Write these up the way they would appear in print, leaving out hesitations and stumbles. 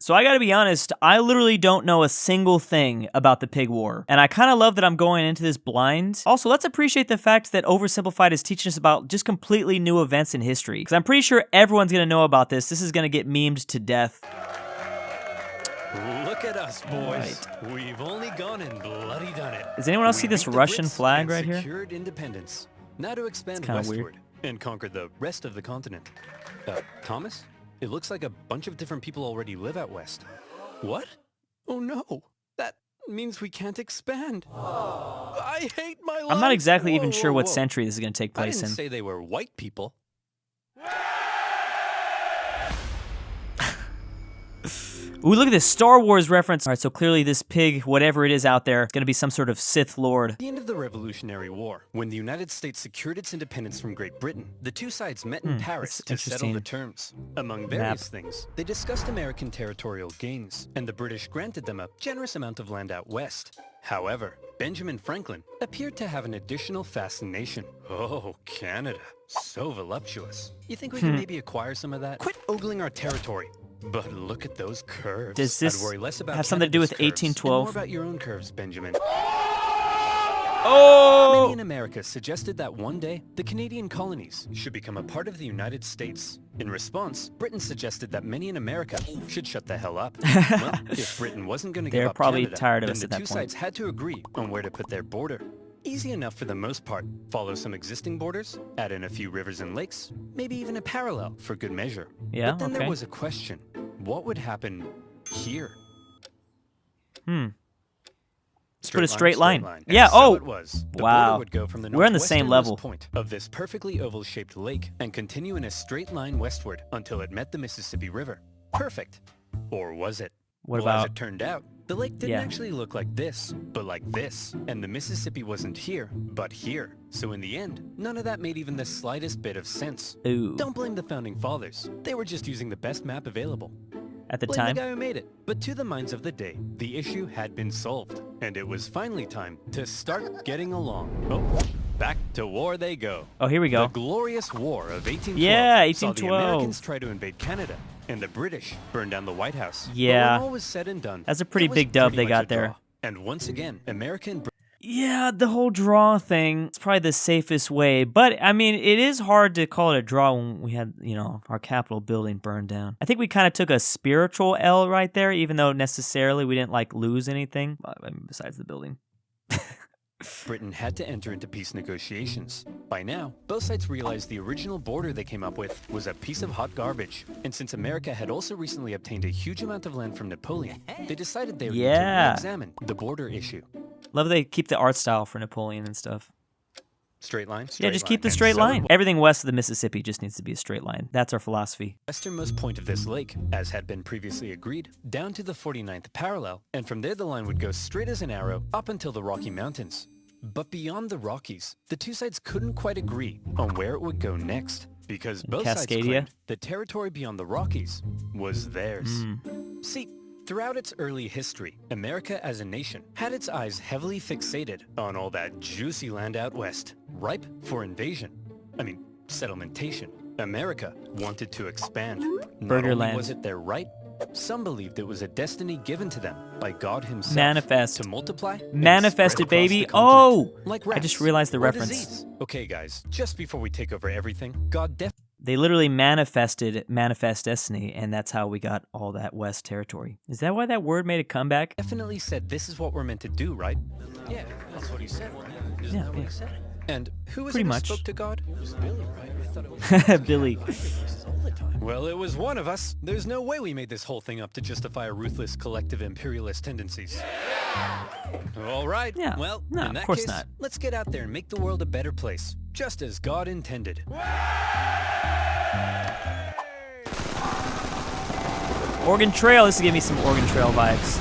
So I gotta be honest, I literally don't know a single thing about the Pig War. And I kinda love that I'm going into this blind. Also, let's appreciate the fact that Oversimplified is teaching us about just completely new events in history. Because I'm pretty sure everyone's gonna know about this. This is gonna get memed to death. Look at us, boys. Right. We've only gone and bloody done it. Does anyone else see this Russian flag right here? Secured independence. Now to expand westward weird. And conquer the rest of the continent. Thomas? It looks like a bunch of different people already live out west. What? Oh no. That means we can't expand. I hate my life. I'm not exactly even sure what century this is going to take place in. I didn't say they were white people. Ooh, look at this Star Wars reference. All right, so clearly this pig, whatever it is out there, is going to be some sort of Sith Lord. At the end of the Revolutionary War, when the United States secured its independence from Great Britain, the two sides met in Paris to settle the terms. Among various things, they discussed American territorial gains, and the British granted them a generous amount of land out west. However, Benjamin Franklin appeared to have an additional fascination. Oh, Canada. So voluptuous. You think we can maybe acquire some of that? Quit ogling our territory. But look at those curves. Does this I'd worry less about have something to do with Canada's curves 1812? and more about your own curves, Benjamin. Oh! Many in America suggested that one day, the Canadian colonies should become a part of the United States. In response, Britain suggested that many in America should shut the hell up. Well, if Britain wasn't going to give up probably Canada, tired of then us the at that two point. sides had to agree on where to put their border. Easy enough for the most part. Follow some existing borders, add in a few rivers and lakes, maybe even a parallel for good measure. Yeah, but then there was a question. What would happen here? Let's put a straight line. Yeah, so it was. The wow. border would go from the We're on the same level. Point of this perfectly oval-shaped lake and continue in a straight line westward until it met the Mississippi River. Perfect. Or was it? What Well, about? as it turned out, the lake didn't actually look like this, but like this. And the Mississippi wasn't here, but here. So in the end, none of that made even the slightest bit of sense. Ooh. Don't blame the founding fathers. They were just using the best map available. At the Blame time? the guy who made it. But to the minds of the day, the issue had been solved. And it was finally time to start getting along. Oh, back to war they go. Oh, here we go. The glorious war of 1812 Yeah, saw the 1812. Americans try to invade Canada, and the British burned down the White House. Yeah. But when all was said and done, That's a pretty it was big dub pretty they much got a there. draw. And once again, America and Britain. Yeah, the whole draw thing, it's probably the safest way. But, I mean, it is hard to call it a draw when we had, you know, our Capitol building burned down. I think we kind of took a spiritual L right there, even though necessarily we didn't, like, lose anything, I mean, besides the building. Britain had to enter into peace negotiations. By now, both sides realized the original border they came up with was a piece of hot garbage. And since America had also recently obtained a huge amount of land from Napoleon, they decided they would need to re-examine the border issue. Love they keep the art style for Napoleon and stuff. Straight line? Yeah, just keep the straight line. Everything west of the Mississippi just needs to be a straight line. That's our philosophy. Westernmost point of this lake, as had been previously agreed, down to the 49th parallel, and from there the line would go straight as an arrow up until the Rocky Mountains. But beyond the Rockies, the two sides couldn't quite agree on where it would go next, because both sides claimed the territory beyond the Rockies was theirs. See, throughout its early history, America as a nation had its eyes heavily fixated on all that juicy land out west, ripe for invasion. I mean, settlementation. America wanted to expand. Not only was it their right, some believed it was a destiny given to them by God himself. Manifest. To multiply. Manifested, baby. Oh! Like I just realized the reference. Disease. Okay, guys, just before we take over everything, God They literally manifested manifest destiny, and that's how we got all that West territory. Is that why that word made a comeback? Definitely said this is what we're meant to do, right? Yeah, that's what he said, right? Isn't that what he said? And who was it who spoke to God? It was Billy, right? I thought it was Billy. Well, it was one of us. There's no way we made this whole thing up to justify our ruthless collective imperialist tendencies. All right. Yeah. Well, no, in that of course case, not. Let's get out there and make the world a better place, just as God intended. Oregon Trail. This is giving me some Oregon Trail vibes.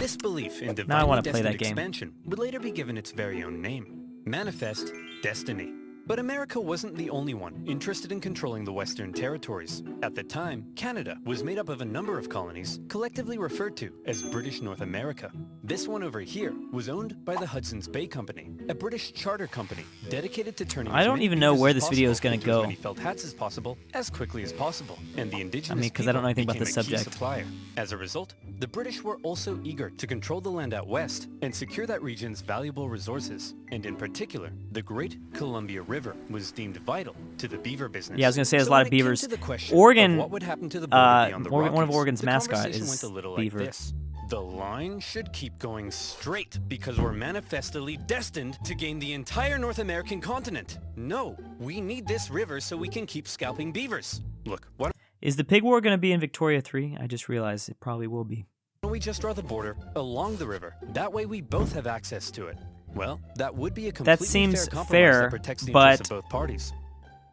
This belief in now I divinely want to play destined that game. expansion would later be given its very own name. Manifest Destiny. But America wasn't the only one interested in controlling the Western territories. At the time, Canada was made up of a number of colonies, collectively referred to as British North America. This one over here was owned by the Hudson's Bay Company, a British charter company dedicated to turning I don't even know where this video is going to go. as many felt hats as possible, as quickly as possible, and the indigenous because I don't know anything about the became a key subject. supplier. As a result, the British were also eager to control the land out west and secure that region's valuable resources, and in particular, the Great Columbia River was deemed vital to the beaver business. Yeah, I was going to say there's a So lot when of it came beavers. to the question Oregon, of what would happen to the border beyond the one of Rockies, Oregon's the mascot conversation is went a little beaver. like this. The line should keep going straight because we're manifestly destined to gain the entire North American continent. No, we need this river so we can keep scalping beavers. Look, why Is the pig war going to be in Victoria 3? I just realized it probably will be. don't we just draw the border along the river? That way we both have access to it. Well, that would be a completely seems fair compromise fair, that protects the but- interests of both parties.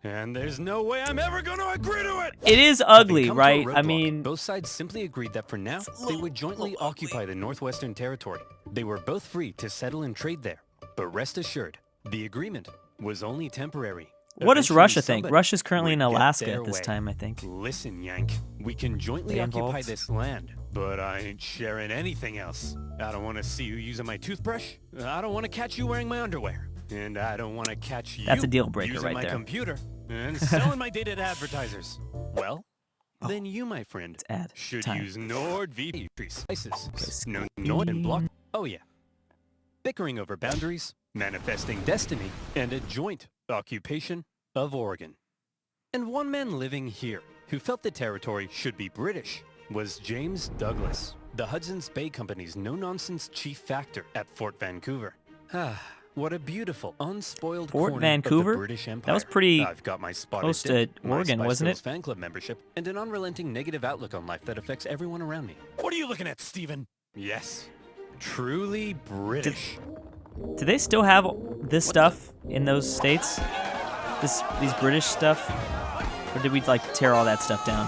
And there's no way I'm ever going to agree to it! It is Having ugly, come to a right? I roadblock, mean, both sides simply agreed that for now, they would jointly occupy the Northwestern Territory. They were both free to settle and trade there. But rest assured, the agreement was only temporary. what does Eventually, Russia think? somebody Russia's currently in would get Alaska their at this way. time, I think. Listen, Yank, we can jointly They occupy involved? this land, but I ain't sharing anything else. I don't want to see you using my toothbrush. I don't want to catch you wearing my underwear. And I don't want to catch you That's a deal breaker using right my there. computer and selling my data to advertisers. Well, then you, my friend, It's ad should time. use NordVPN prices. Go No, Nord and block. Oh yeah. Bickering over boundaries, manifesting destiny, and a joint occupation of Oregon. And one man living here who felt the territory should be British was James Douglas, the Hudson's Bay Company's no-nonsense chief factor at Fort Vancouver. Ah, what a beautiful, unspoiled Fort corner Vancouver? of the British Empire. That was pretty I've got my spotted close to dick, my Oregon, Spice wasn't Girls it? fan club membership, and an unrelenting negative outlook on life that affects everyone around me. What are you looking at, Stephen? Yes, truly British. Do they still have this stuff in those states? These British stuff? Or did we like tear all that stuff down?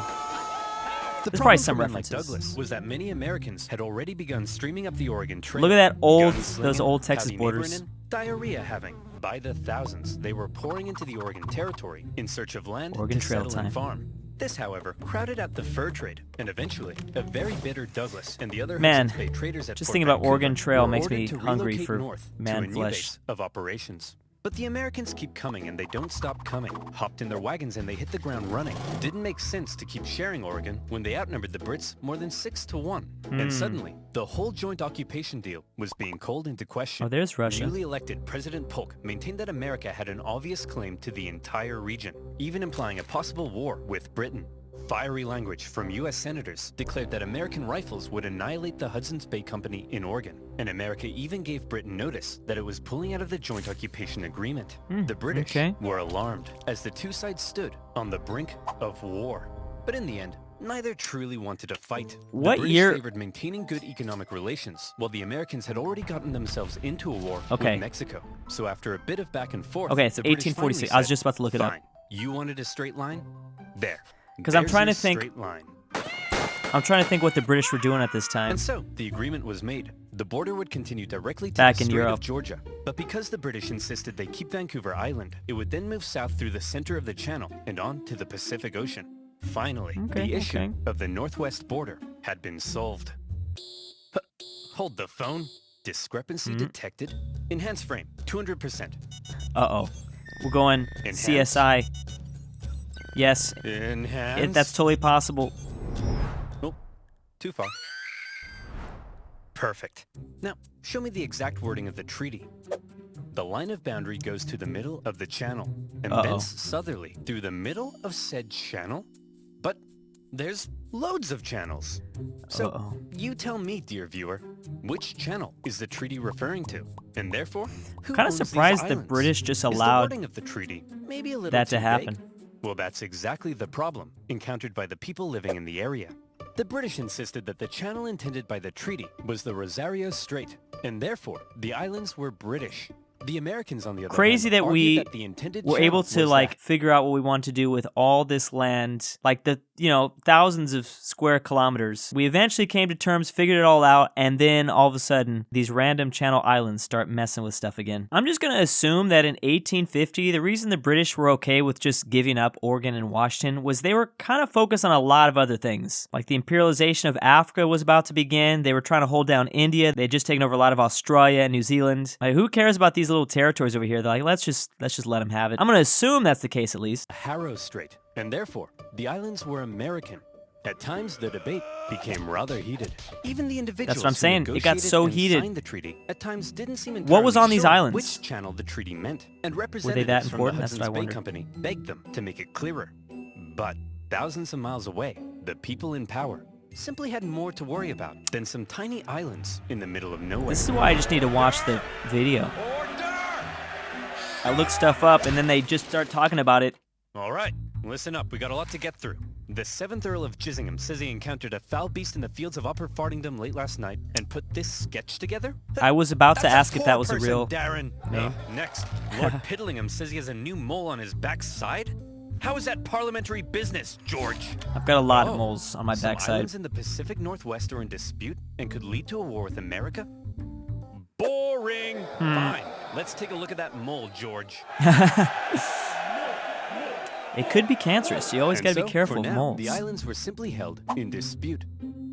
The There's problem probably some for men like references. Douglas was that many Americans had already begun streaming up the Oregon Trail. Look at that old, Gunslinging, those old Texas howdy borders. neighboring, and diarrhea having. By the thousands, they were pouring into the Oregon Territory in search of land Oregon to Trail settle time. and farm. This, however, crowded out the fur trade, and eventually, a very bitter Douglas and the other Man, Hudson's Bay traders at just Fort thinking about Vancouver Oregon Trail were makes ordered me to hungry relocate for north man to a new flesh. base of operations. But the Americans keep coming and they don't stop coming. Hopped in their wagons and they hit the ground running. Didn't make sense to keep sharing Oregon when they outnumbered the Brits more than 6-1. And suddenly, the whole joint occupation deal was being called into question. Oh, there's Russia. Newly elected President Polk maintained that America had an obvious claim to the entire region, even implying a possible war with Britain. Fiery language from U.S. senators declared that American rifles would annihilate the Hudson's Bay Company in Oregon, and America even gave Britain notice that it was pulling out of the joint occupation agreement. The British okay. were alarmed as the two sides stood on the brink of war. But in the end, neither truly wanted to fight. What the British year- favored maintaining good economic relations, while the Americans had already gotten themselves into a war Okay. with Mexico. So after a bit of back and forth, Okay, it's the British 1846. finally I was said, just about to look it up. "Fine, you wanted a straight line? There. 'Cause I'm There's trying your to think- straight line." I'm trying to think what the British were doing at this time. And so, the agreement was made. The border would continue directly to Back the in Strait Europe. of Georgia. But because the British insisted they keep Vancouver Island, it would then move south through the center of the channel and on to the Pacific Ocean. Finally, Okay, the issue okay. of the northwest border had been solved. Hold the phone. Discrepancy detected. Enhance frame, 200%. Uh-oh. We're going Enhance. CSI. Yes, Enhance. that's totally possible. Oh, too far. Perfect. Now, show me the exact wording of the treaty. The line of boundary goes to the middle of the channel, and thence southerly through the middle of said channel? But there's loads of channels. So, you tell me, dear viewer, which channel is the treaty referring to? And therefore, who Kinda owns these surprised the islands? British just Is the allowed wording of the treaty maybe a little that to too happen. vague? Well, that's exactly the problem encountered by the people living in the area. The British insisted that the channel intended by the treaty was the Rosario Strait, and therefore the islands were British. The Americans, on the other Crazy hand, that we argued that the intended were channel able to was like that figure out what we want to do with all this land, like the thousands of square kilometers. We eventually came to terms, figured it all out, and then all of a sudden these random channel islands start messing with stuff again. I'm just gonna assume that in 1850 the reason the British were okay with just giving up Oregon and Washington was they were kind of focused on a lot of other things. Like the imperialization of Africa was about to begin. They were trying to hold down India. They had just taken over a lot of Australia and New Zealand. Like, who cares about these little territories over here? They're like, let's just let them have it. I'm gonna assume that's the case at least. Harrow Strait, and therefore the islands were American. At times, the debate became rather heated. Even the individuals That's what I'm saying. who It got so negotiated and heated. signed the treaty at times didn't seem What was entirely on these sure islands? which channel the treaty meant, and that representatives from the important? That's what I Hudson's Bay wonder. Company begged them to make it clearer. But thousands of miles away, the people in power simply had more to worry about than some tiny islands in the middle of nowhere. This is why I just need to watch the video. I look stuff up and then they just start talking about it. All right, listen up. We got a lot to get through. The 7th Earl of Chissingham says he encountered a foul beast in the fields of Upper Fardingdom late last night and put this sketch together. I was about to That's ask if poor that was a person, real Darren. name. Next, Lord Piddlingham says he has a new mole on his backside. How is that parliamentary business, George? I've got a lot of moles on my Some backside. islands in the Pacific Northwest are in dispute and could lead to a war with America? Boring. Fine. Let's take a look at that mole, George. It could be cancerous. You always And got to so, be careful for of now, moles. the islands were simply held in dispute.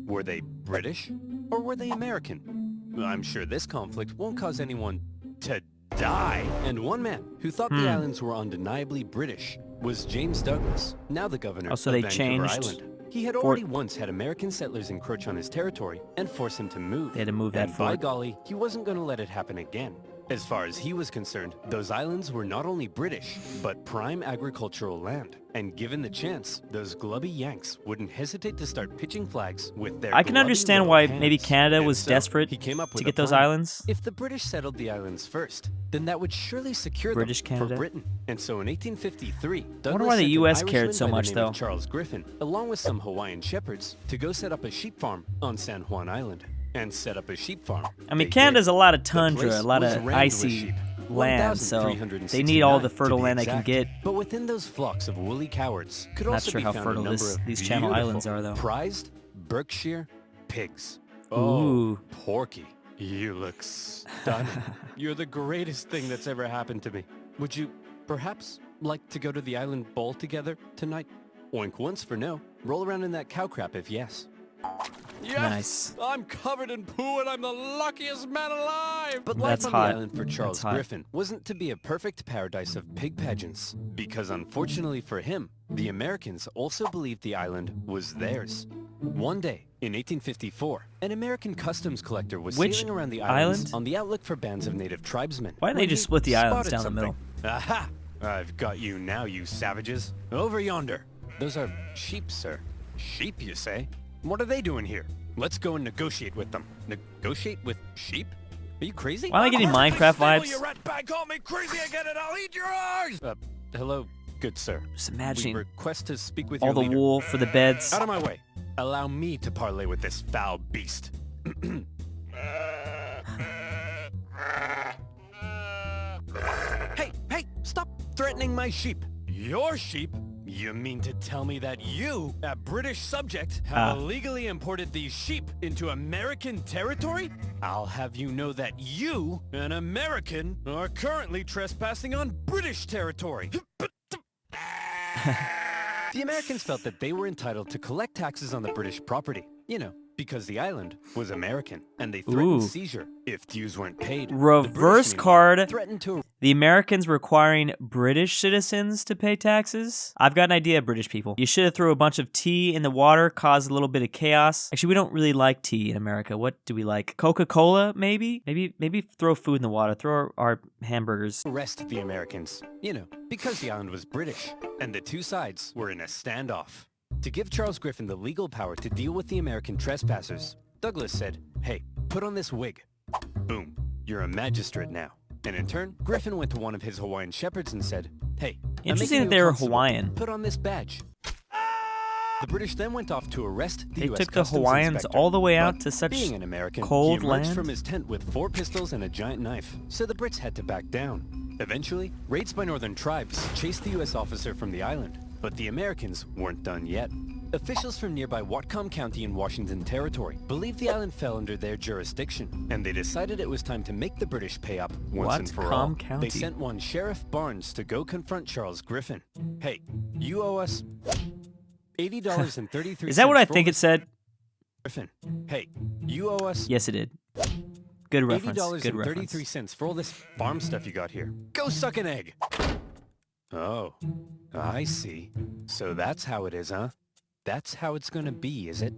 Were they British or were they American? I'm sure this conflict won't cause anyone to die. And one man who thought the islands were undeniably British was James Douglas, now the governor Oh, so of they Vancouver changed Island. He had already once had American settlers encroach on his territory and force him to move. They had to move that and by fort. golly, he wasn't going to let it happen again. As far as he was concerned, those islands were not only British, but prime agricultural land. And given the chance, those glubby Yanks wouldn't hesitate to start pitching flags with their I can glubby understand little why hands. maybe Canada And was so, desperate he came up to with get a those plan. islands. If the British settled the islands first, then that would surely secure British them Canada. for Britain. And so in 1853, wonder Douglas why the sent an US cared Irishman so by the much, name though. of Charles Griffin, along with some Hawaiian shepherds, to go set up a sheep farm on San Juan Island. And set up a sheep farm. I mean, They Canada's did. a lot of The tundra, place a lot was of rammed with icy sheep. land, so 1,369 they need all the to fertile be land they can exact. get. But within those flocks of woolly cowards could Not also sure be how found fertile a number of these Channel beautiful, Islands are, though. prized Berkshire pigs. Ooh. Oh, Porky, you look stunning. You're the greatest thing that's ever happened to me. Would you perhaps like to go to the island ball together tonight? Oink once for no. Roll around in that cow crap if yes. Yes! Nice. I'm covered in poo and I'm the luckiest man alive! But life That's on hot. the island for Charles That's hot. Griffin wasn't to be a perfect paradise of pig pageants. Because unfortunately for him, the Americans also believed the island was theirs. One day, in 1854, an American customs collector was Which sailing around the islands island? on the outlook for bands of native tribesmen. Why didn't they when just he split the islands spotted down the something. middle? Aha! I've got you now, you savages. Over yonder. Those are sheep, sir. Sheep, you say? What are they doing here? Let's go and negotiate with them. Negotiate with sheep? Are you crazy? Why am I getting Minecraft vibes? You rat bag, call me crazy again and I'll eat your eyes! Hello, good sir. Just We imagining request to speak with all your the leader. wool for the beds. Out of my way. Allow me to parley with this foul beast. Hey, stop threatening my sheep. Your sheep? You mean to tell me that you, a British subject, have illegally imported these sheep into American territory? I'll have you know that you, an American, are currently trespassing on British territory. The Americans felt that they were entitled to collect taxes on the British property. You know, because the island was American, and they threatened Ooh. seizure if dues weren't paid. Reverse The British, meanwhile, card. threatened to The Americans requiring British citizens to pay taxes? I've got an idea, British people. You should have threw a bunch of tea in the water, caused a little bit of chaos. Actually, we don't really like tea in America. What do we like? Coca-Cola, maybe? Maybe throw food in the water. Throw our hamburgers. arrest the Americans. You know, because the island was British, and the two sides were in a standoff. To give Charles Griffin the legal power to deal with the American trespassers, Douglas said, "Hey, put on this wig." Boom, you're a magistrate now. And in turn, Griffin went to one of his Hawaiian shepherds and said, "Hey, I'm Interesting making that you they a were constable. Hawaiian. Put on this badge." The British then went off to arrest the They US took the Customs Hawaiians inspector, all the way out but to such being an American, cold he emerged land? from his tent with 4 pistols and a giant knife, so the Brits had to back down. Eventually, raids by northern tribes chased the US officer from the island, but the Americans weren't done yet. Officials from nearby Whatcom County in Washington Territory believed the island fell under their jurisdiction, and they decided it was time to make the British pay up once and for all. Whatcom County. They sent one Sheriff Barnes to go confront Charles Griffin. Hey, you owe us $80.33. Is that what I think it said? Griffin, hey, you owe us Yes, it did. Good reference. Good reference. $80.33 for all this farm stuff you got here. Go suck an egg. Oh, I see. So that's how it is, huh? That's how it's gonna be, is it?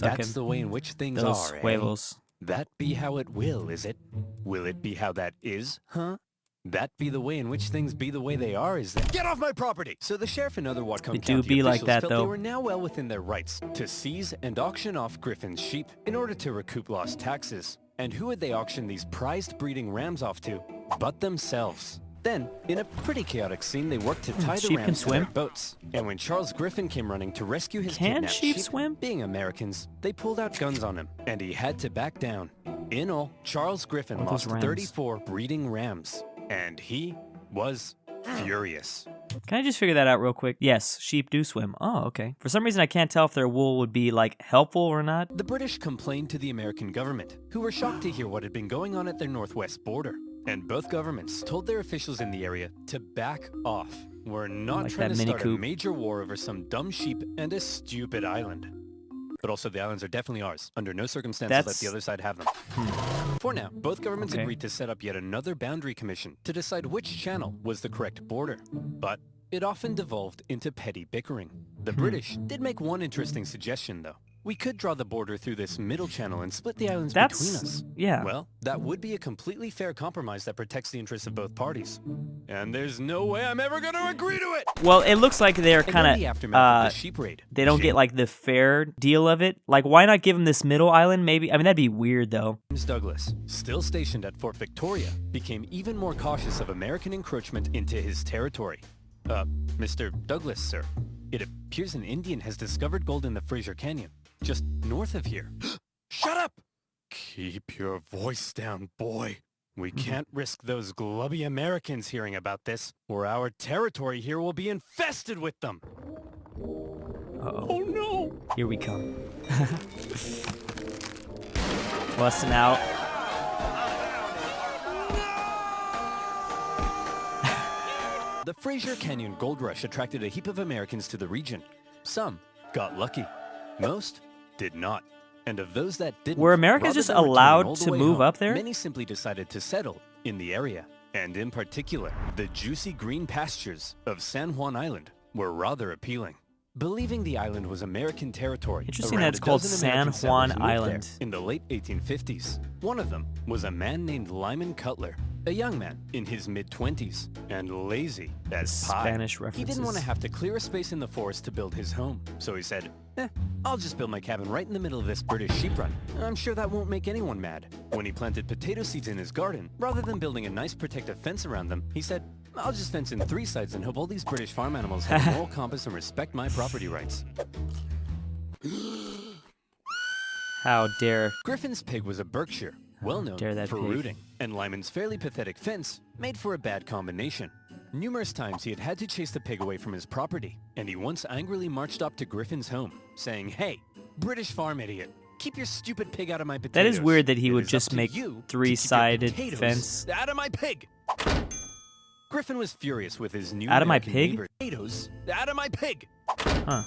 That's the way in which things those are, eh? huevos. That be how it will, is it? Will it be how that is, huh? That be the way in which things be the way they are, is that? Get off my property! So the sheriff and other Whatcom It County do be like officials that, felt though. they were now well within their rights to seize and auction off Griffin's sheep in order to recoup lost taxes. And who would they auction these prized breeding rams off to but themselves? Then, in a pretty chaotic scene, they worked to tie the sheep can rams to their swim? boats. And when Charles Griffin came running to rescue his Can kidnapped sheep sheep, swim? being Americans, they pulled out guns on him, and he had to back down. In all, Charles Griffin All those lost rams. 34 breeding rams, and he was furious. Can I just figure that out real quick? Yes, sheep do swim. Oh, okay. For some reason, I can't tell if their wool would be, like, helpful or not. The British complained to the American government, who were shocked to hear what had been going on at their northwest border. And both governments told their officials in the area to back off. We're not Like trying that to mini start a coup. major war over some dumb sheep and a stupid island. But also, the islands are definitely ours. Under no circumstances let That's- the other side have them. For now, both governments Okay. agreed to set up yet another boundary commission to decide which channel was the correct border. But it often devolved into petty bickering. The British did make one interesting suggestion, though. We could draw the border through this middle channel and split the islands between us. Yeah. Well, that would be a completely fair compromise that protects the interests of both parties. And there's no way I'm ever going to agree to it! Well, it looks like they're And in kind the of, aftermath of the sheep raid, they don't get, like, the fair deal of it. Like, why not give them this middle island, maybe? I mean, that'd be weird, though. James Douglas, still stationed at Fort Victoria, became even more cautious of American encroachment into his territory. Mr. Douglas, sir, it appears an Indian has discovered gold in the Fraser Canyon, just north of here. Shut up! Keep your voice down, boy. We can't risk those glubby Americans hearing about this, or our territory here will be infested with them. Uh-oh. Oh no! Here we come. Busting out. The Fraser Canyon gold rush attracted a heap of Americans to the region. Some got lucky. Most did not. And of those that didn't, Were Americans rather just than returning allowed all the to way move home, up there? Many simply decided to settle in the area. And in particular, the juicy green pastures of San Juan Island were rather appealing. Believing the island was American territory, Interesting around that it's a called dozen San American Juan settlers moved there Island. in the late 1850s. One of them was a man named Lyman Cutler, a young man in his mid-20s, and lazy as pie. Spanish He references. didn't want to have to clear a space in the forest to build his home, so he said, I'll just build my cabin right in the middle of this British sheep run. I'm sure that won't make anyone mad. When he planted potato seeds in his garden, rather than building a nice protective fence around them, he said, I'll just fence in 3 sides and hope all these British farm animals have a moral compass and respect my property rights. How dare. Griffin's pig was a Berkshire, well known dare that for pig. rooting, and Lyman's fairly pathetic fence made for a bad combination. Numerous times he had to chase the pig away from his property, and he once angrily marched up to Griffin's home, saying, Hey, British farm idiot, keep your stupid pig out of my potatoes. That is weird that he It would is just up to make you to keep your 3-sided potatoes fence. out of my pig! Griffin was furious with his new Out of my American pig? neighbor. Potatoes out of my pig! Huh.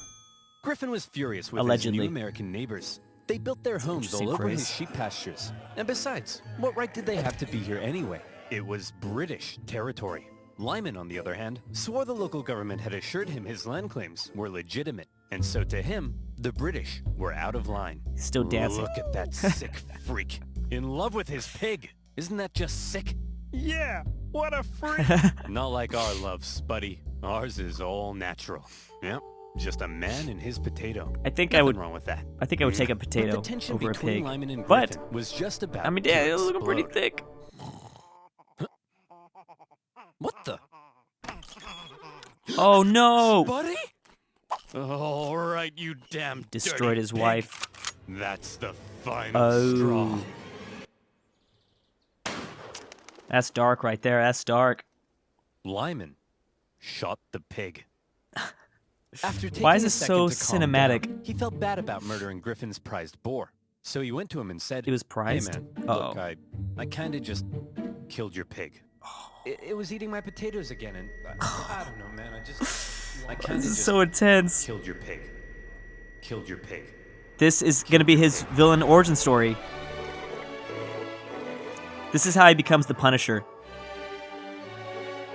Griffin was furious with Allegedly. his new American neighbors. They built their homes all Interesting over phrase. his sheep pastures. And besides, what right did they have to be here anyway? It was British territory. Lyman, on the other hand, swore the local government had assured him his land claims were legitimate. And so to him, the British were out of line. Still dancing. Look at that sick freak. In love with his pig. Isn't that just sick? Yeah, what a freak. Not like our love, Spuddy. Ours is all natural. Yep, just a man and his potato. I think Nothing I would. wrong with that. I think I would take a But potato the tension over a between pig. Lyman and But Griffin was just about I mean, to yeah, it's looking pretty explode. thick. What the? Oh no! Buddy? All right, you damn Destroyed dirty his pig. wife. That's the final straw. That's dark right there. That's dark. Lyman shot the pig. After taking Why is a this second so to calm cinematic? down, he felt bad about murdering Griffin's prized boar. So he went to him and said, It was prized? Hey man, Uh-oh. look, I kind of just killed your pig. It was eating my potatoes again, and I don't know, man. I kind of This is just so intense. killed your pig. Killed your pig. This is gonna be his villain origin story. This is how he becomes the Punisher.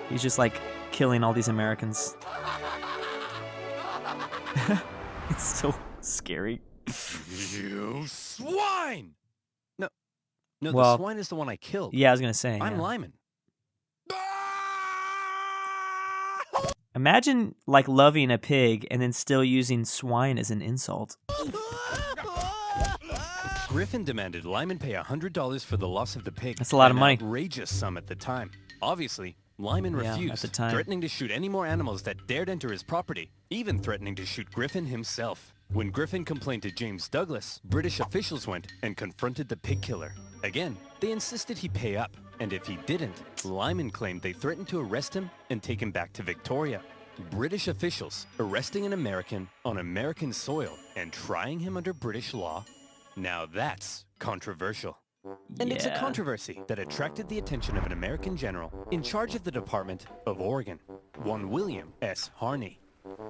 He's just like killing all these Americans. It's so scary. You swine! No, Well, the swine is the one I killed. Yeah, I was gonna say. I'm yeah. Lyman. Imagine like loving a pig and then still using swine as an insult. Griffin demanded Lyman pay $100 for the loss of the pig. That's a lot of money. An outrageous sum at the time. Obviously, Lyman Yeah, refused, at the time. threatening to shoot any more animals that dared enter his property, even threatening to shoot Griffin himself. When Griffin complained to James Douglas, British officials went and confronted the pig killer. Again, they insisted he pay up, and if he didn't, Lyman claimed they threatened to arrest him and take him back to Victoria. British officials arresting an American on American soil and trying him under British law? Now that's controversial. And it's a Yeah. controversy that attracted the attention of an American general in charge of the Department of Oregon, one William S. Harney.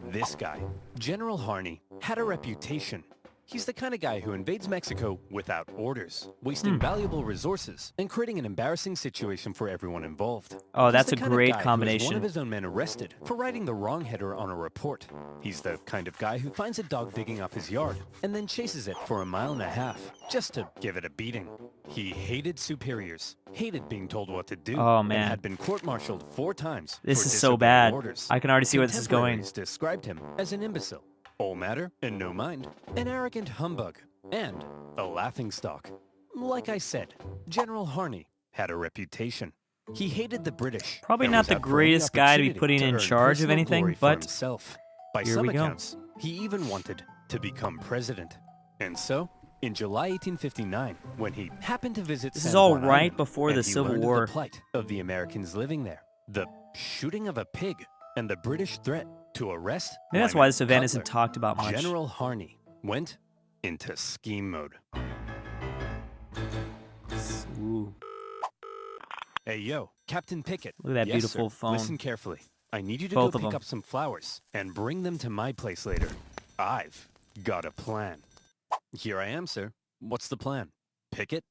This guy, General Harney, had a reputation. He's the kind of guy who invades Mexico without orders, wasting valuable resources and creating an embarrassing situation for everyone involved. Oh, He's that's the a kind of great guy who has combination. one of his own men arrested for writing the wrong header on a report. He's the kind of guy who finds a dog digging up his yard and then chases it for 1.5 miles just to give it a beating. He hated superiors, hated being told what to do, Oh, and man. had been court-martialed 4 times. This for is so disobeying bad. orders. I can already see where this is going. Contemporaries described him as an imbecile, all matter and no mind, an arrogant humbug, and a laughingstock. Like I said, General Harney had a reputation. He hated the British. Probably and not was the out for any greatest guy to be opportunity putting in earn charge of personal anything, glory for but himself. By here some we go. accounts, he even wanted to become president. And so, in July 1859, when he happened to visit This San is all Juan right Island, before the and he Civil learned of War. the plight of the Americans living there, the shooting of a pig, and the British threat to arrest maybe that's Lyman why this event Cutler, isn't talked about much. General Harney went into scheme mode. Ooh. Hey, yo, Captain Pickett. Look at that Yes, beautiful sir. phone. Listen carefully. I need you to Both go of pick them. up some flowers and bring them to my place later. I've got a plan. Here I am, sir. What's the plan? Pickett,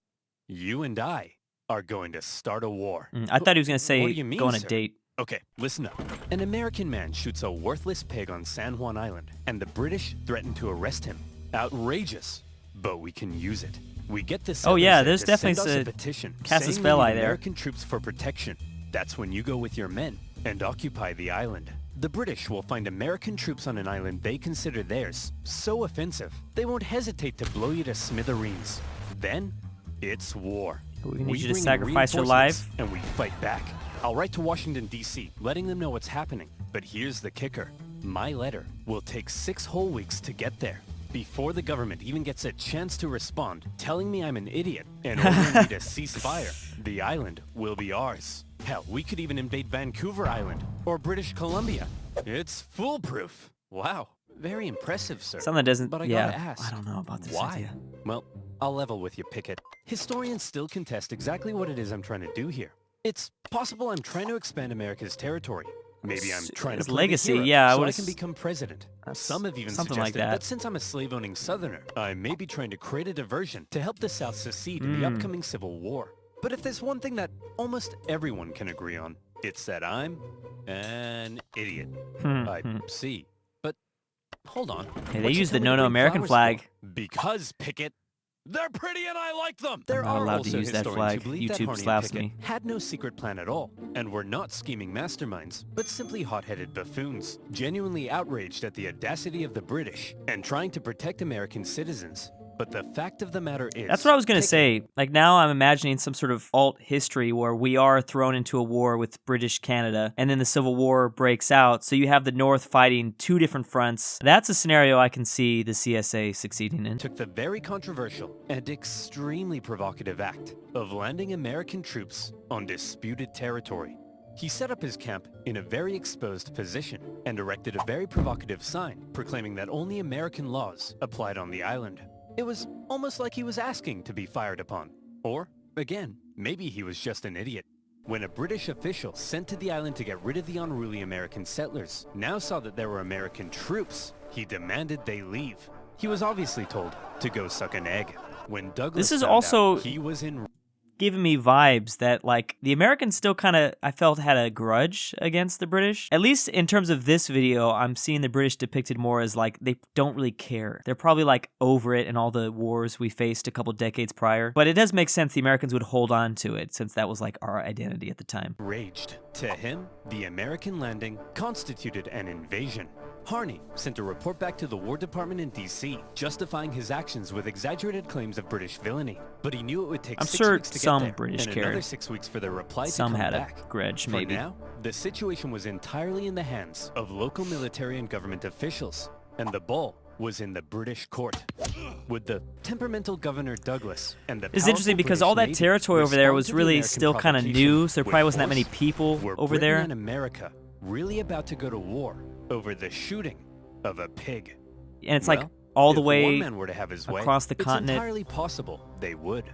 you and I are going to start a war. I thought he was gonna What say do you mean, go on a sir? date. Okay, listen up. An American man shoots a worthless pig on San Juan Island, and the British threaten to arrest him. Outrageous, but we can use it. We get the Oh, yeah, settlers there's to definitely send us a a- petition cast a saying spell we eye need there. American troops for protection. That's when you go with your men and occupy the island. The British will find American troops on an island they consider theirs so offensive they won't hesitate to blow you to smithereens. Then it's war. We need you to bring in sacrifice your reinforcements life. and we fight back. I'll write to Washington, D.C., letting them know what's happening. But here's the kicker. My letter will take 6 whole weeks to get there, before the government even gets a chance to respond, telling me I'm an idiot and ordering me to cease fire. The island will be ours. Hell, we could even invade Vancouver Island or British Columbia. It's foolproof. Wow, very impressive, sir. Something that doesn't. But I yeah, gotta ask, I don't know about this why? idea. Well, I'll level with you, Pickett. Historians still contest exactly what it is I'm trying to do here. It's possible I'm trying to expand America's territory. Maybe I'm trying His to play legacy, the hero yeah, I so I would've can become president. Some have even something suggested like that. since I'm a slave-owning Southerner, I may be trying to create a diversion to help the South secede in Hmm. the upcoming Civil War. But if there's one thing that almost everyone can agree on, it's that I'm an idiot. I see. But hold on. Hey, they What'd you use the tell me to No bring American flowers flag. for? Because, Pickett, they're pretty and I like them. There not are allowed to also use that historians who flag. believe that YouTube Harney and slaps Pickett me. had no secret plan at all, and were not scheming masterminds, but simply hot-headed buffoons, genuinely outraged at the audacity of the British, and trying to protect American citizens. But the fact of the matter is... That's what I was going to say. Like, now I'm imagining some sort of alt history where we are thrown into a war with British Canada, and then the Civil War breaks out, so you have the North fighting two different fronts. That's a scenario I can see the CSA succeeding in. Took the very controversial and extremely provocative act of landing American troops on disputed territory. He set up his camp in a very exposed position and erected a very provocative sign proclaiming that only American laws applied on the island. It was almost like he was asking to be fired upon. Or, again, maybe he was just an idiot. When a British official sent to the island to get rid of the unruly American settlers now saw that there were American troops, he demanded they leave. He was obviously told to go suck an egg. When Douglas This is found also out he was in... giving me vibes that, like, the Americans still kind of, I felt, had a grudge against the British. At least in terms of this video, I'm seeing the British depicted more as, like, they don't really care. They're probably, like, over it and all the wars we faced a couple decades prior. But it does make sense the Americans would hold on to it, since that was, like, our identity at the time. Raged. To him, the American landing constituted an invasion. Harney sent a report back to the War Department in D.C., justifying his actions with exaggerated claims of British villainy. But he knew it would take 6 weeks to get there, British and cared. another 6 weeks for their reply Some to come had back. a grudge, For maybe. now, the situation was entirely in the hands of local military and government officials, and the ball was in the British court. With the temperamental Governor Douglas and the It's interesting because all that territory over there was really still kind of new, so there probably wasn't that many people over there. And America really about to go to war over the shooting of a pig. And it's like all the way one man were to have his way, across the it's continent. entirely possible they would.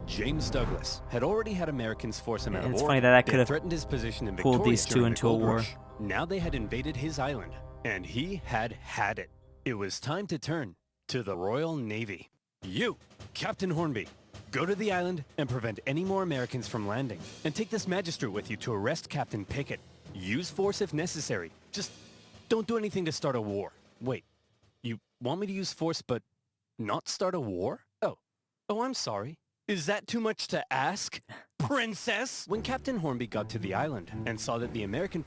James Douglas had already had Americans force him out of And it's war. funny that They could have threatened his position in pulled Victoria these two during the into a Gold war. Rush. Now they had invaded his island, and he had had it. It was time to turn to the Royal Navy. You, Captain Hornby, go to the island and prevent any more Americans from landing. And take this magistrate with you to arrest Captain Pickett. Use force if necessary. Just don't do anything to start a war. Wait, you want me to use force but not start a war? Oh, I'm sorry. Is that too much to ask, princess? When Captain Hornby got to the island and saw that the American...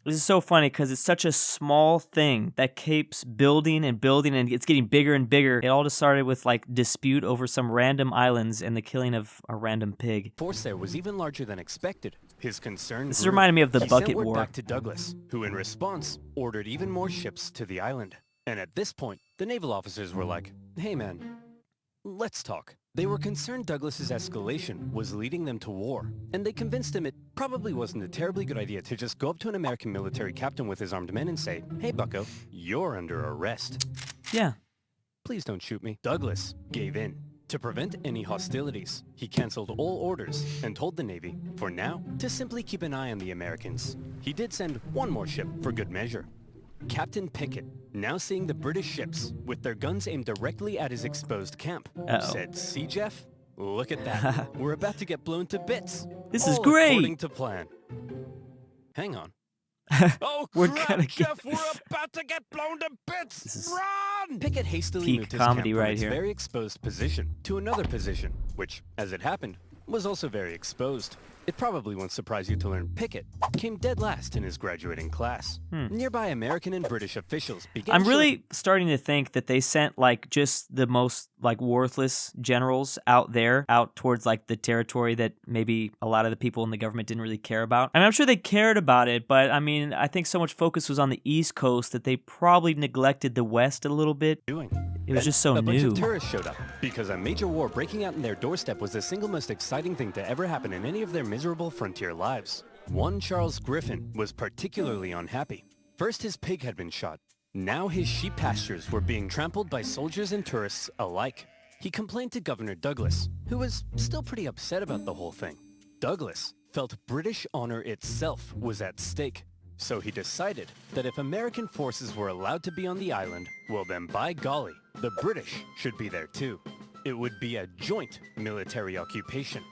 This is so funny because it's such a small thing that keeps building and building and it's getting bigger and bigger. It all just started with like dispute over some random islands and the killing of a random pig. Force there was even larger than expected. His concern This is grew. reminding me of the He Bucket sent word War. back to Douglas, who in response ordered even more ships to the island. And at this point, the naval officers were like, hey man, let's talk. They were concerned Douglas's escalation was leading them to war, and they convinced him it probably wasn't a terribly good idea to just go up to an American military captain with his armed men and say, hey bucko, you're under arrest. Yeah. Please don't shoot me. Douglas gave in. To prevent any hostilities, he canceled all orders and told the Navy, for now, to simply keep an eye on the Americans. He did send one more ship for good measure. Captain Pickett, now seeing the British ships with their guns aimed directly at his exposed camp, said, see Jeff? Look at that. We're about to get blown to bits. This is All great. according to plan. Hang on. Oh We're crap, gonna Jeff, we're about to get blown to bits! This is Run! Pickett hastily peak moved his comedy camp from right its here. very exposed position to another position, which, as it happened, was also very exposed. It probably won't surprise you to learn Pickett came dead last in his graduating class. Nearby American and British officials began I'm really starting to think that they sent like just the most like worthless generals out there, out towards like the territory that maybe a lot of the people in the government didn't really care about. I mean, I'm sure they cared about it, but I mean, I think so much focus was on the East Coast that they probably neglected the West a little bit. It was just so a bunch new. of tourists showed up because a major war breaking out in their doorstep was the single most exciting thing to ever happen in any of their miserable frontier lives. One Charles Griffin was particularly unhappy. First, his pig had been shot. Now his sheep pastures were being trampled by soldiers and tourists alike. He complained to Governor Douglas, who was still pretty upset about the whole thing. Douglas felt British honor itself was at stake. So he decided that if American forces were allowed to be on the island, well then by golly, the British should be there too. It would be a joint military occupation.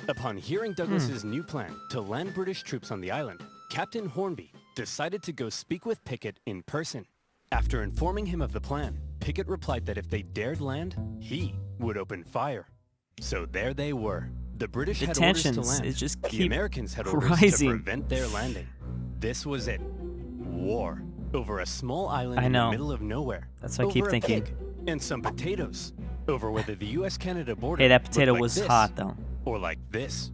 Upon hearing Douglas's new plan to land British troops on the island, Captain Hornby decided to go speak with Pickett in person. After informing him of the plan, Pickett replied that if they dared land, he would open fire. So there they were. The British The had orders to tensions, land. it just The keep Americans had orders rising. to prevent their landing. This was it. War. Over a small island I in know. the middle of nowhere. That's what I Over keep a thinking. pig and some potatoes. over whether the US-Canada border Hey, that looked potato like was this hot, though. or like this.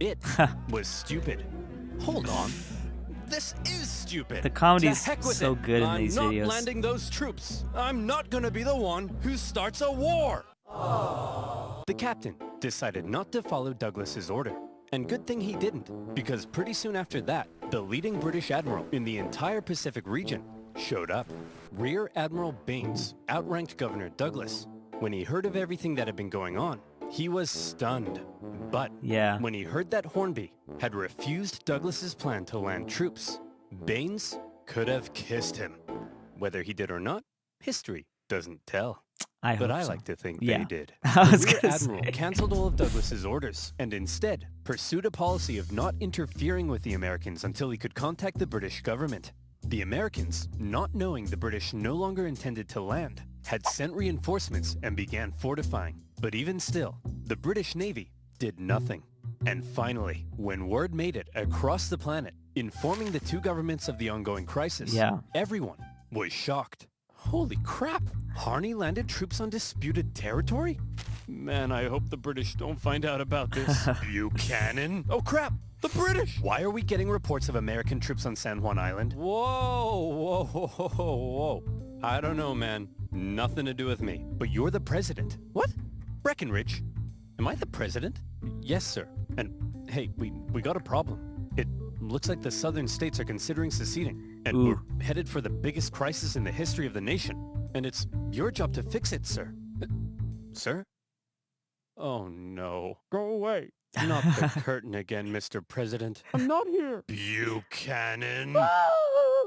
It was stupid. Hold on. This is stupid. The comedy's To heck with so it. good in these I'm videos. not landing those troops. I'm not gonna be the one who starts a war. The captain decided not to follow Douglas's order. And good thing he didn't, because pretty soon after that, the leading British admiral in the entire Pacific region showed up. Rear Admiral Baines outranked Governor Douglas. When he heard of everything that had been going on, he was stunned. But Yeah. when he heard that Hornby had refused Douglas's plan to land troops, Baines could have kissed him. Whether he did or not, history doesn't tell. But I like to think they did. I was The Rear gonna Admiral say. canceled all of Douglas's orders and instead pursued a policy of not interfering with the Americans until he could contact the British government. The Americans, not knowing the British no longer intended to land, had sent reinforcements and began fortifying. But even still, the British Navy did nothing. And finally, when word made it across the planet, informing the two governments of the ongoing crisis, everyone was shocked. Holy crap! Harney landed troops on disputed territory? Man, I hope the British don't find out about this. Buchanan? Oh crap! The British! Why are we getting reports of American troops on San Juan Island? Whoa, whoa, whoa, whoa, whoa. I don't know, man. Nothing to do with me. But you're the president. What? Breckenridge? Am I the president? Yes, sir. And hey, we got a problem. It looks like the southern states are considering seceding. And we're headed for the biggest crisis in the history of the nation. And it's your job to fix it, sir. Sir? Oh no. Go away. Not the curtain again, Mr. President. I'm not here. Buchanan.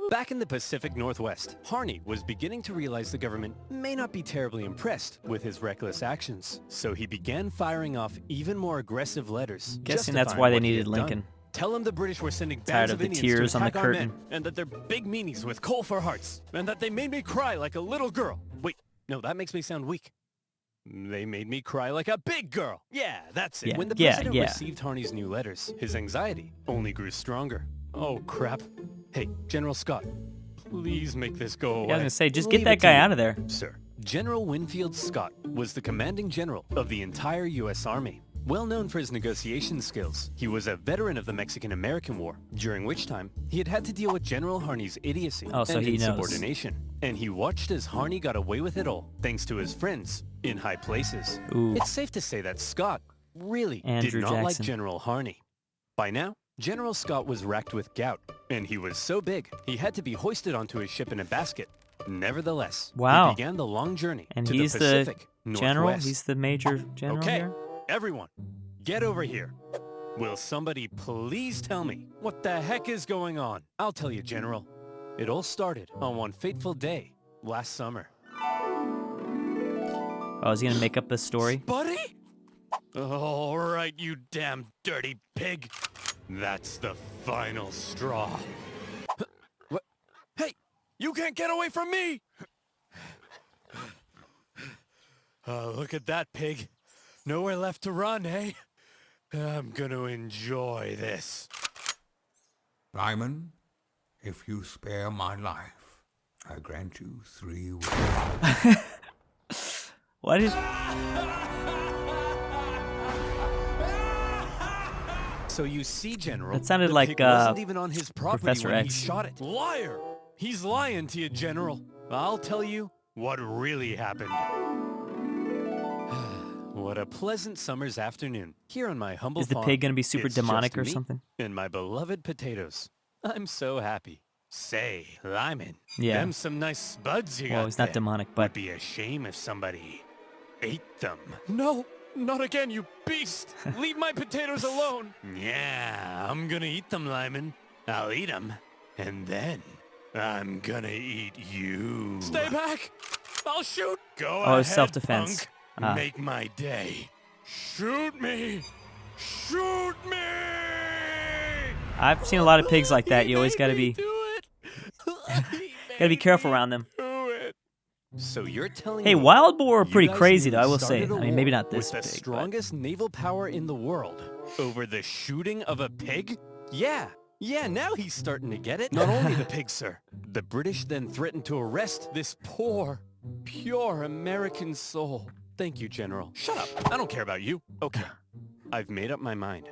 Back in the Pacific Northwest, Harney was beginning to realize the government may not be terribly impressed with his reckless actions. So he began firing off even more aggressive letters. Guessing that's why they needed Lincoln. Tell him the British were sending Tired bands of of the Indians tears to on the attack our curtain. men, and that they're big meanies with coal for hearts, and that they made me cry like a little girl. Wait, no, that makes me sound weak. They made me cry like a big girl. Yeah, that's it. When the president received Harney's new letters, his anxiety only grew stronger. Oh, crap. Hey, General Scott, please make this go away. I was gonna say, just Leave get that it to guy me. out of there. Sir, General Winfield Scott was the commanding general of the entire U.S. Army. Well known for his negotiation skills, he was a veteran of the Mexican-American War, during which time he had had to deal with General Harney's idiocy and insubordination. And he watched as Harney got away with it all, thanks to his friends in high places. It's safe to say that Scott really did not like General Harney. By now, General Scott was racked with gout, and he was so big, he had to be hoisted onto his ship in a basket. Nevertheless, he began the long journey to the Pacific general? Northwest. He's the major general here? Everyone, get over here. Will somebody please tell me what the heck is going on? I'll tell you, General. It all started on one fateful day last summer. Oh, is he gonna make up this story? Buddy? All right, you damn dirty pig. That's the final straw. What? Hey, you can't get away from me! Look at that pig. Nowhere left to run, eh? I'm gonna enjoy this. Lyman, if you spare my life, I grant you 3 wishes. What is... So you see, General, That sounded the like, pig wasn't even on his property Professor when X. he shot it. Liar! He's lying to you, General. I'll tell you what really happened. What a pleasant summer's afternoon here on my humble Is the farm. pig gonna be super It's demonic just or me something? And my beloved potatoes. I'm so happy. Say, Lyman, Yeah. them some nice spuds you got Well, he's not there. demonic, Would but... be a shame if somebody ate them. No, not again, you beast. Leave my potatoes alone. Yeah, I'm gonna eat them, Lyman. I'll eat them, and then I'm gonna eat you. Stay back. I'll shoot. Go ahead, it's self-defense. punk. Make my day. Shoot me. Shoot me. I've seen a lot of pigs like that. You always gotta be... gotta be careful around them. So you're telling Hey, me wild boar are you pretty guys crazy, even though, I will say. started a I mean, maybe war not this with the big, strongest naval power in the world over the shooting of a pig? Yeah, now he's starting to get it. Not only the pig, sir. The British then threatened to arrest this poor, pure American soul. Thank you, General. Shut up. I don't care about you. Okay. I've made up my mind.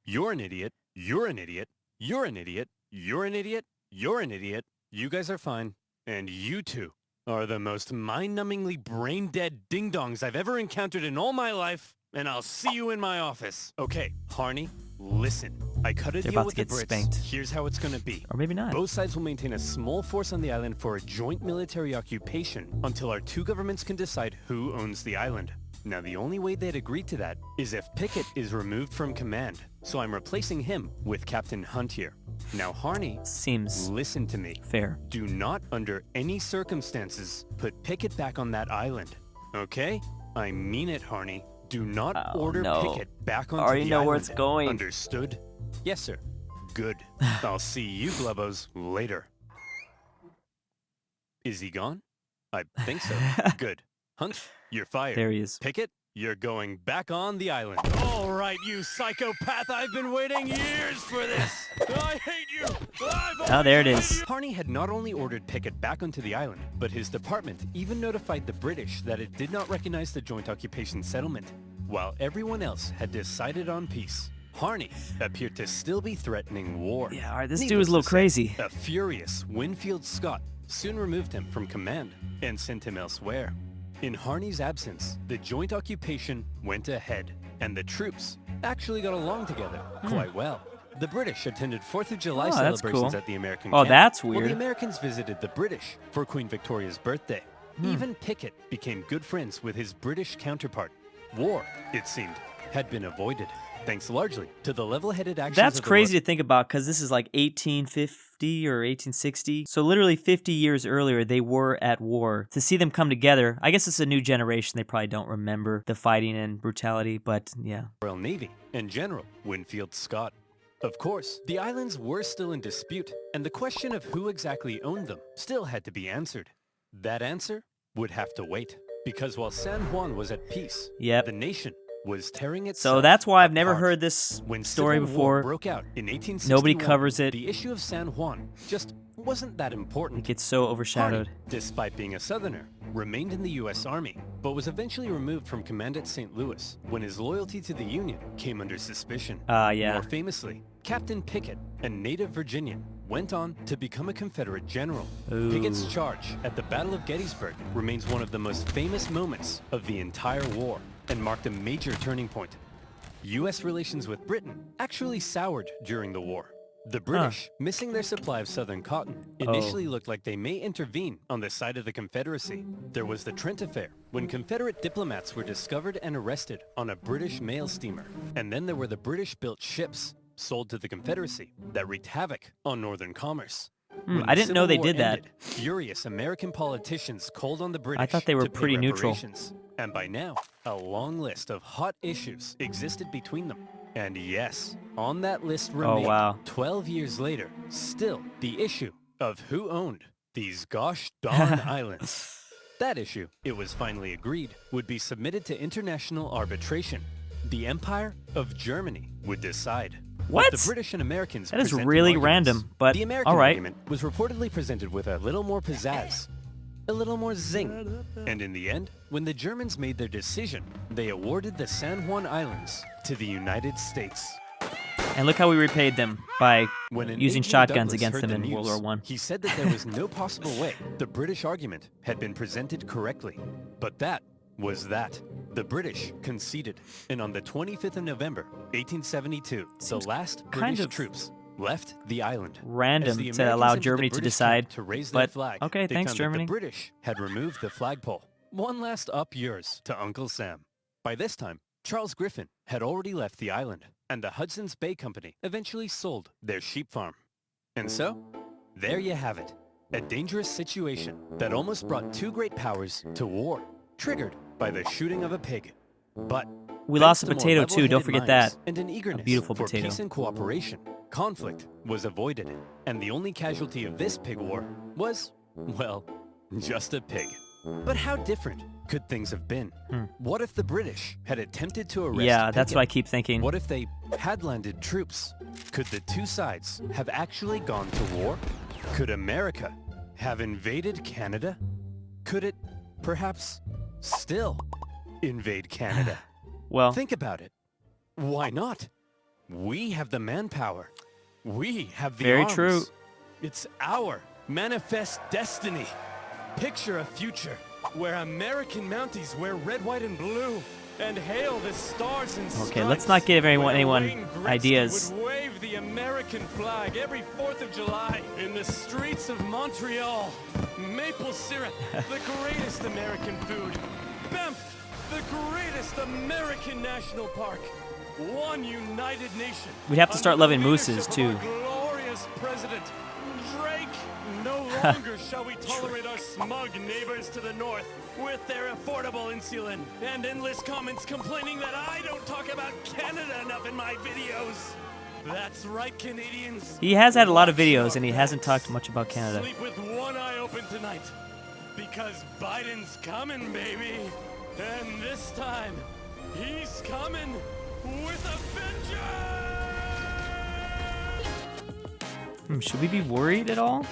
You're an idiot. You're an idiot. You're an idiot. You're an idiot. You're an idiot. You guys are fine. And you two are the most mind-numbingly brain-dead ding-dongs I've ever encountered in all my life. And I'll see you in my office. Okay, Harney, listen. I cut a They're deal about with to the get Brits. spanked. Here's how it's gonna be. Or maybe not. Both sides will maintain a small force on the island for a joint military occupation until our two governments can decide who owns the island. Now, the only way they'd agree to that is if Pickett is removed from command, so I'm replacing him with Captain Hunt here. Now, Harney, Seems listen to me. fair. Do not, under any circumstances, put Pickett back on that island, okay? I mean it, Harney. Do not order Pickett back onto the already know island. where it's going. Understood? Yes, sir. Good. I'll see you glubbos later. Is he gone? I think so. Good. Hunt, you're fired. There he is. Pickett, you're going back on the island. All right, you psychopath. I've been waiting years for this. I hate you. Oh, there it is. Harney had not only ordered Pickett back onto the island, but his department even notified the British that it did not recognize the joint occupation settlement, while everyone else had decided on peace. Harney appeared to still be threatening war. Yeah, all right, this dude Needless was a little to say, crazy. A furious Winfield Scott soon removed him from command and sent him elsewhere. In Harney's absence, the joint occupation went ahead, and the troops actually got along together quite well. The British attended 4th of July that's celebrations cool. at the American Oh, camp, that's while weird. the Americans visited the British for Queen Victoria's birthday. Even Pickett became good friends with his British counterpart. War, it seemed, had been avoided, thanks largely to the level-headed actions That's of the crazy to think about because this is like 1850 or 1860. So literally 50 years earlier, they were at war. To see them come together, I guess it's a new generation. They probably don't remember the fighting and brutality, but yeah. Royal Navy and General Winfield Scott. Of course, the islands were still in dispute, and the question of who exactly owned them still had to be answered. That answer would have to wait, because while San Juan was at peace, Yep. the nation was tearing itself So that's why I've never apart. heard this When story Civil before. War broke out in 1861, Nobody covers it. The issue of San Juan just wasn't that important. It gets so overshadowed. Harney, despite being a Southerner, remained in the U.S. Army, but was eventually removed from command at St. Louis when his loyalty to the Union came under suspicion. Yeah. More famously, Captain Pickett, a native Virginian, went on to become a Confederate general. Ooh. Pickett's charge at the Battle of Gettysburg remains one of the most famous moments of the entire war and marked a major turning point. U.S. relations with Britain actually soured during the war. The British, missing their supply of southern cotton, initially looked like they may intervene on the side of the Confederacy. There was the Trent Affair, when Confederate diplomats were discovered and arrested on a British mail steamer. And then there were the British-built ships sold to the Confederacy that wreaked havoc on northern commerce. When I the didn't know Civil they War did that. ended, furious American politicians called on the British I thought they were to pay pretty neutral. reparations. And by now, a long list of hot issues existed between them. And yes, on that list remained, wow. 12 years later, still the issue of who owned these gosh darn islands. That issue, it was finally agreed, would be submitted to international arbitration. The Empire of Germany would decide. What? The British and Americans That is presented really arguments. random, but the American all right. argument was reportedly presented with a little more pizzazz, a little more zing. And in the end, when the Germans made their decision, they awarded the San Juan Islands to the United States. And look how we repaid them by When an using Agent shotguns Douglas against heard them the in news, World War I. He said that there was no possible way the British argument had been presented correctly. But that was that. The British conceded, and on the 25th of November, 1872, the last kind British of troops left the island. Random As the to Americans allow entered the Germany to British decide. camp to raise their But flag, okay, they thanks, found that Germany. the British had removed the flagpole. One last up yours to Uncle Sam. By this time, Charles Griffin had already left the island, and the Hudson's Bay Company eventually sold their sheep farm. And so, there you have it. A dangerous situation that almost brought two great powers to war, triggered by the shooting of a pig. But We thanks lost a to more potato too, don't level-headed forget minds that. and an eagerness beautiful for potato. peace and cooperation, conflict was avoided. And the only casualty of this pig war was, well, just a pig. But how different could things have been? What if the British had attempted to arrest Yeah, that's Pickett? what I keep thinking. What if they had landed troops? Could the two sides have actually gone to war? Could America have invaded Canada? Could it, perhaps, Still, invade Canada. Well, Think about it. Why not? We have the manpower. We have the Very arms. true. It's our manifest destiny. Picture a future where American Mounties wear red, white, and blue and hail the stars and stripes. Okay, let's not give anyone Where Wayne Gretzky ideas. would wave the American flag every 4th of July in the streets of Montreal. Maple syrup, the greatest American food. Banff, the greatest American national park. One united nation. We'd have to start under the loving mooses, leadership of too. our glorious president, Drake. No longer shall we tolerate our smug neighbors to the north with their affordable insulin and endless comments complaining that I don't talk about Canada enough in my videos. That's right, Canadians. He has had a lot of Watch videos, your and he hasn't backs. talked much about Canada. Sleep with one eye open tonight, because Biden's coming, baby. And this time, he's coming with a vengeance! Should we be worried at all?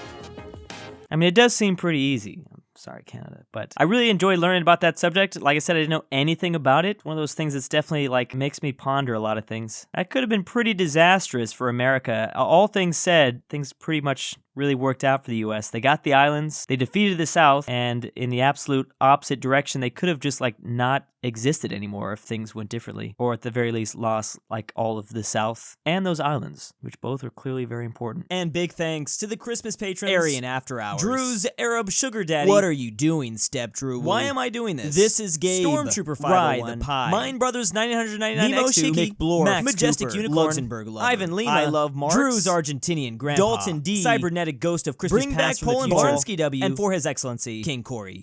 I mean, it does seem pretty easy. I'm sorry, Canada. But I really enjoyed learning about that subject. Like I said, I didn't know anything about it. One of those things that's definitely, like, makes me ponder a lot of things. That could have been pretty disastrous for America. All things said, things pretty much really worked out for the U.S. They got the islands, they defeated the South, and in the absolute opposite direction, they could have just, like, not existed anymore if things went differently. Or at the very least, lost, like, all of the South and those islands, which both are clearly very important. And big thanks to the Christmas patrons, AryanAfterHours, Drew's Arab Sugar Daddy. What are you doing, Step Drew? Why am I doing this? This is Gabe, Stormtrooper Rye 501, the Pie, Mine Brothers 9999 Nemo X2, Shiki, McBlorf, Max Majestic Cooper, Unicorn, LuxembourgLover, Ivan Lima, I Love Marx, Drew's Argentinian Grandpa, Dalton D, Cybernetic Ghost of Christmas Past from the BringBackPolandball, future, Barnsky W, and for His Excellency, King Corey.